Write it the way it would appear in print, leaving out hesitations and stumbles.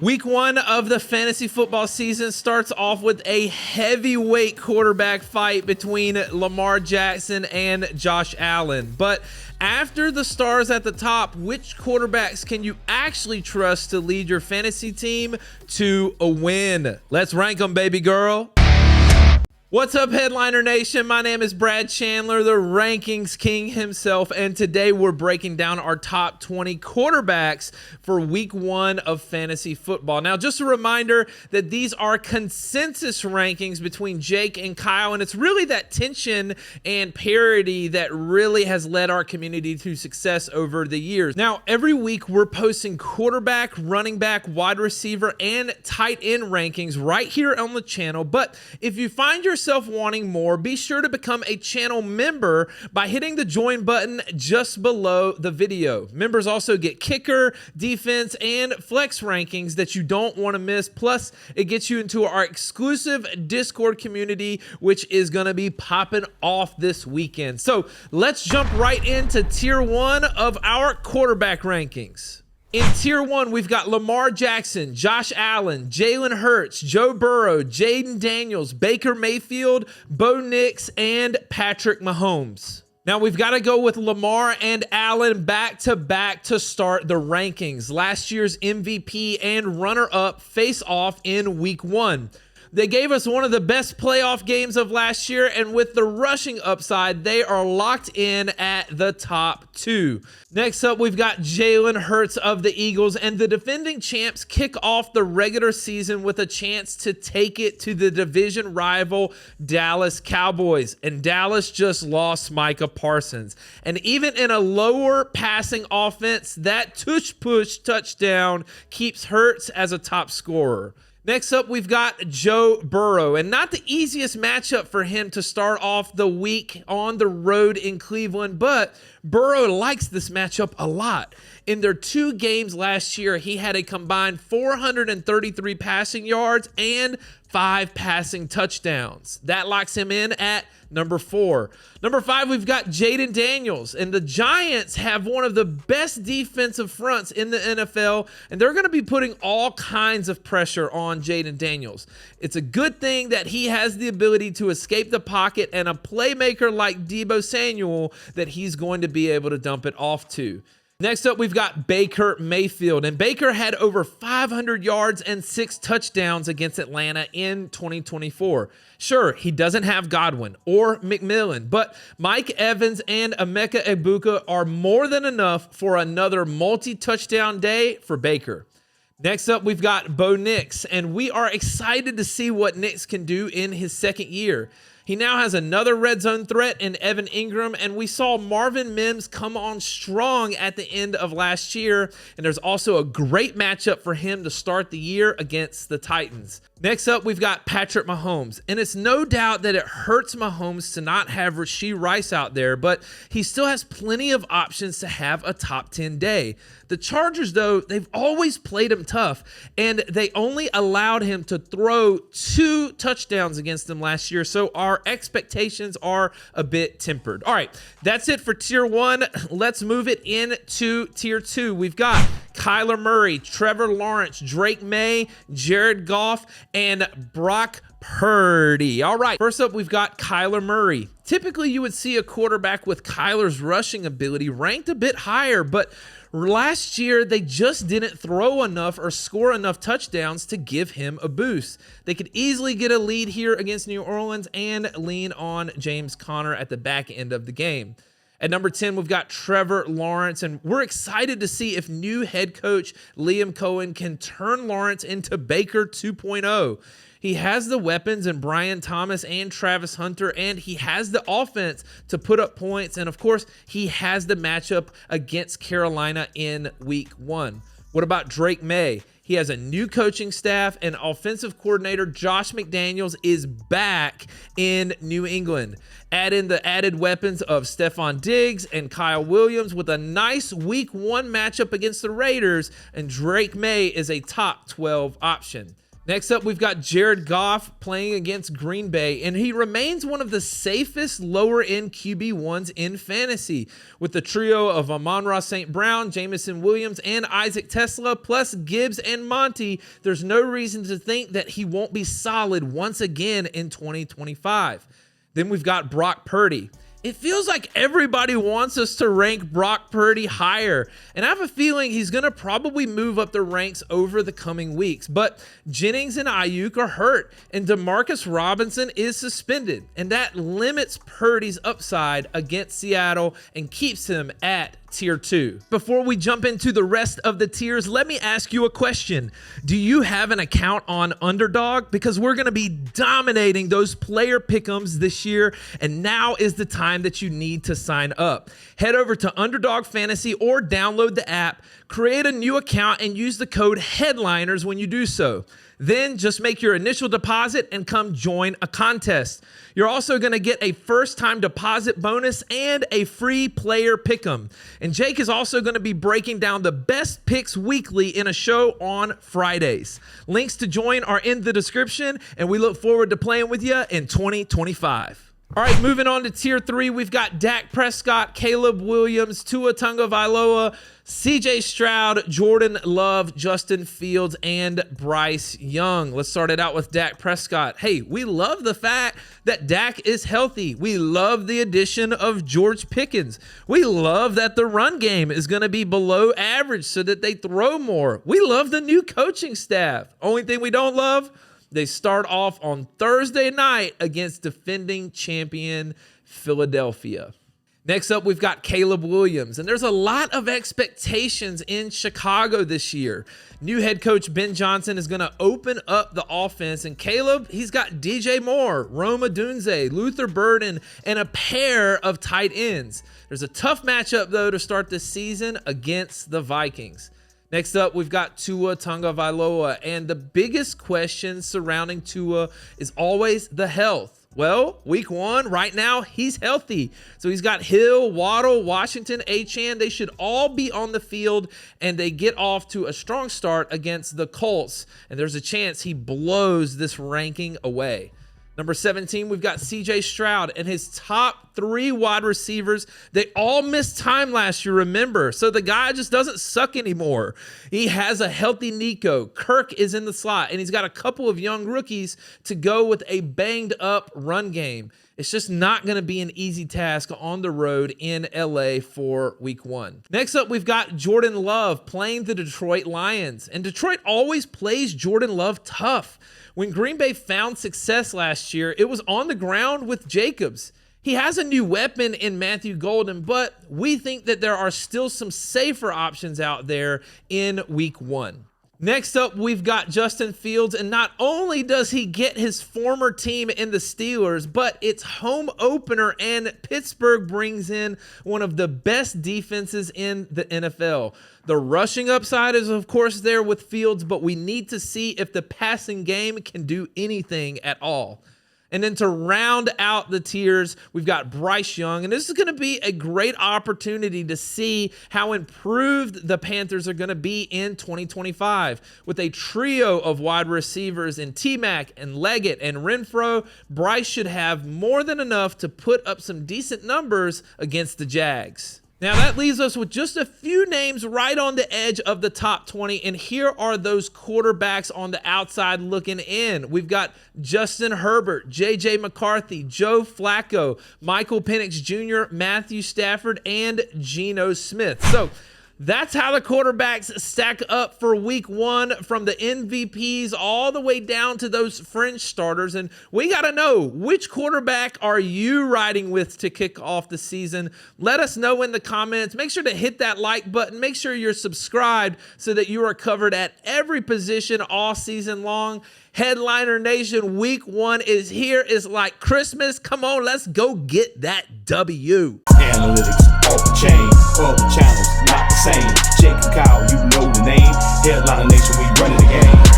Week one of the fantasy football season starts off with a heavyweight quarterback fight between Lamar Jackson and Josh Allen. But after the stars at the top, which quarterbacks can you actually trust to lead your fantasy team to a win? Let's rank them, baby girl. What's up, Headliner Nation? My name is Brad Chandler, the Rankings King himself, and today we're breaking down our top 20 quarterbacks for week one of fantasy football. Now, just a reminder that these are consensus rankings between Jake and Kyle, and it's really that tension and parity that really has led our community to success over the years. Now, every week we're posting quarterback, running back, wide receiver, and tight end rankings right here on the channel, but if you find yourself wanting more, be sure to become a channel member by hitting the join button just below the video. Members also get kicker, defense, and flex rankings that you don't want to miss. Plus, it gets you into our exclusive Discord community, which is going to be popping off this weekend. So let's jump right into tier one of our quarterback rankings. In tier one, we've got Lamar Jackson, Josh Allen, Jalen Hurts, Joe Burrow, Jaden Daniels, Baker Mayfield, Bo Nix, and Patrick Mahomes. Now, we've got to go with Lamar and Allen back-to-back to start the rankings. Last year's MVP and runner-up face off in week one. They gave us one of the best playoff games of last year, and with the rushing upside, they are locked in at the top two. Next up, we've got Jalen Hurts of the Eagles, and the defending champs kick off the regular season with a chance to take it to the division rival Dallas Cowboys. And Dallas just lost Micah Parsons. And even in a lower passing offense, that tush-push touchdown keeps Hurts as a top scorer. Next up, we've got Joe Burrow, and not the easiest matchup for him to start off the week on the road in Cleveland, but Burrow likes this matchup a lot. In their two games last year, he had a combined 433 passing yards and 5 passing touchdowns. That locks him in at number 4. Number 5, we've got Jaden Daniels, and the Giants have one of the best defensive fronts in the NFL, and they're going to be putting all kinds of pressure on Jaden Daniels. It's a good thing that he has the ability to escape the pocket and a playmaker like Deebo Samuel that he's going to be able to dump it off to. Next up, we've got Baker Mayfield, and Baker had over 500 yards and 6 touchdowns against Atlanta in 2024. Sure, he doesn't have Godwin or McMillan, but Mike Evans and Emeka Egbuka are more than enough for another multi-touchdown day for Baker. Next up, we've got Bo Nix, and we are excited to see what Nix can do in his second year. He now has another red zone threat in Evan Ingram, and we saw Marvin Mims come on strong at the end of last year, and there's also a great matchup for him to start the year against the Titans. Next up, we've got Patrick Mahomes, and it's no doubt that it hurts Mahomes to not have Rashee Rice out there, but he still has plenty of options to have a top 10 day. The Chargers, though, they've always played him tough, and they only allowed him to throw 2 touchdowns against them last year, so our expectations are a bit tempered. All right, that's it for tier 1. Let's move it into tier 2. We've got Kyler Murray, Trevor Lawrence, Drake May, Jared Goff, and Brock Purdy. All right, first up, we've got Kyler Murray. Typically, you would see a quarterback with Kyler's rushing ability ranked a bit higher, but last year, they just didn't throw enough or score enough touchdowns to give him a boost. They could easily get a lead here against New Orleans and lean on James Conner at the back end of the game. At number 10, we've got Trevor Lawrence, and we're excited to see if new head coach Liam Cohen can turn Lawrence into Baker 2.0. He has the weapons in Brian Thomas and Travis Hunter, and he has the offense to put up points, and of course, he has the matchup against Carolina in week 1. What about Drake May? He has a new coaching staff, and offensive coordinator Josh McDaniels is back in New England. Add in the added weapons of Stephon Diggs and Kyle Williams with a nice week 1 matchup against the Raiders, and Drake May is a top 12 option. Next up, we've got Jared Goff playing against Green Bay, and he remains one of the safest lower-end QB1s in fantasy. With the trio of Amon-Ra St. Brown, Jamison Williams, and Isaac Tesla, plus Gibbs and Monty, there's no reason to think that he won't be solid once again in 2025. Then we've got Brock Purdy. It feels like everybody wants us to rank Brock Purdy higher, and I have a feeling he's going to probably move up the ranks over the coming weeks. But Jennings and Ayuk are hurt, and Demarcus Robinson is suspended, and that limits Purdy's upside against Seattle and keeps him at Tier 2. Before we jump into the rest of the tiers, let me ask you a question. Do you have an account on Underdog? Because we're going to be dominating those player pick'ems this year, and now is the time that you need to sign up. Head over to Underdog Fantasy or download the app, create a new account, and use the code HEADLINERS when you do so. Then just make your initial deposit and come join a contest. You're also going to get a first-time deposit bonus and a free player pick'em. And Jake is also going to be breaking down the best picks weekly in a show on Fridays. Links to join are in the description, and we look forward to playing with you in 2025. All right, moving on to Tier 3, we've got Dak Prescott, Caleb Williams, Tua Tagovailoa, CJ Stroud, Jordan Love, Justin Fields, and Bryce Young. Let's start it out with Dak Prescott. Hey, we love the fact that Dak is healthy. We love the addition of George Pickens. We love that the run game is going to be below average so that they throw more. We love the new coaching staff. Only thing we don't love, they start off on Thursday night against defending champion Philadelphia. Next up, we've got Caleb Williams, and there's a lot of expectations in Chicago this year. New head coach Ben Johnson is going to open up the offense, and Caleb, he's got DJ Moore, Rome Odunze, Luther Burden, and a pair of tight ends. There's a tough matchup, though, to start the season against the Vikings. Next up, we've got Tua Tagovailoa, and the biggest question surrounding Tua is always the health. Well, week 1, right now, he's healthy. So he's got Hill, Waddle, Washington, Achane. They should all be on the field, and they get off to a strong start against the Colts, and there's a chance he blows this ranking away. Number 17, we've got CJ Stroud and his top 3 wide receivers. They all missed time last year, remember. So the guy just doesn't suck anymore. He has a healthy Nico. Kirk is in the slot, and he's got a couple of young rookies to go with a banged up run game. It's just not going to be an easy task on the road in LA for week 1. Next up, we've got Jordan Love playing the Detroit Lions. And Detroit always plays Jordan Love tough. When Green Bay found success last year, it was on the ground with Jacobs. He has a new weapon in Matthew Golden, but we think that there are still some safer options out there in week 1. Next up, we've got Justin Fields, and not only does he get his former team in the Steelers, but it's home opener, and Pittsburgh brings in one of the best defenses in the NFL. The rushing upside is, of course, there with Fields, but we need to see if the passing game can do anything at all. And then to round out the tiers, we've got Bryce Young. And this is going to be a great opportunity to see how improved the Panthers are going to be in 2025. With a trio of wide receivers in T-Mac and Leggett and Renfro, Bryce should have more than enough to put up some decent numbers against the Jags. Now that leaves us with just a few names right on the edge of the top 20, and here are those quarterbacks on the outside looking in. We've got Justin Herbert, J.J. McCarthy, Joe Flacco, Michael Penix Jr., Matthew Stafford, and Geno Smith. So that's how the quarterbacks stack up for week 1, from the MVPs all the way down to those fringe starters. And we got to know, which quarterback are you riding with to kick off the season? Let us know in the comments. Make sure to hit that like button. Make sure you're subscribed so that you are covered at every position all season long. Headliner Nation, week 1 is here. It's like Christmas. Come on, let's go get that W. Analytics off the chain, other channels not the same. Jake and Kyle, you know the name. Headliner Nation, we running the game.